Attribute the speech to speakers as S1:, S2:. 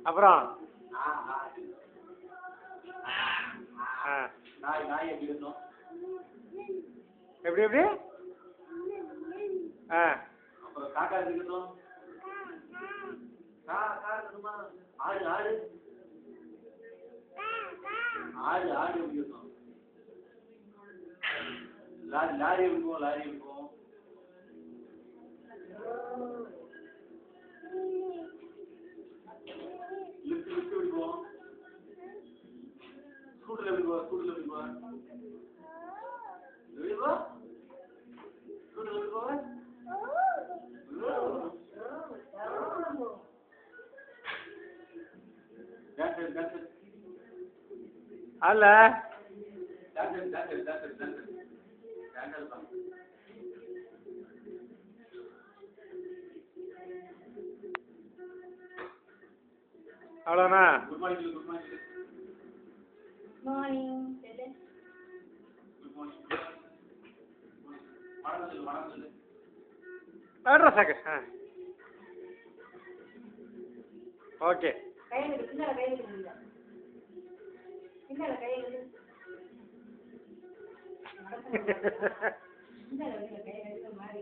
S1: அப்புறம் எப்படி எப்படி
S2: அப்புறம் காக்கா இருக்கட்டும். ஆடு ஆடு ஆடு ஆடு எப்படி இருக்கும்? லாரி லாரி இருக்கும் லாரி இருக்கும். லிஃப்ட் லிஃப்ட் எப்படி போவோம்? ஸ்கூட்டர்ல எப்படி போவா? ஸ்கூட்டர்ல எப்படி போவா? எப்படி போவா? ஸ்கூட்டர்ல எப்படி போவா? டாக்டர் டாக்டர்
S1: அல்ல
S2: doctor doctor doctor doctor doctor தான்.
S1: அவ்வளோண்ணா.
S2: Good morning good morning
S3: morning
S2: good morning. வணக்கம் சொல்லு வணக்கம் சொல்லு.
S1: அட்ரஸ் ஆ ஓகே.
S3: கையில் பின்னால கையில் பின்னால கையில் பின்னால கையில் மாதிரி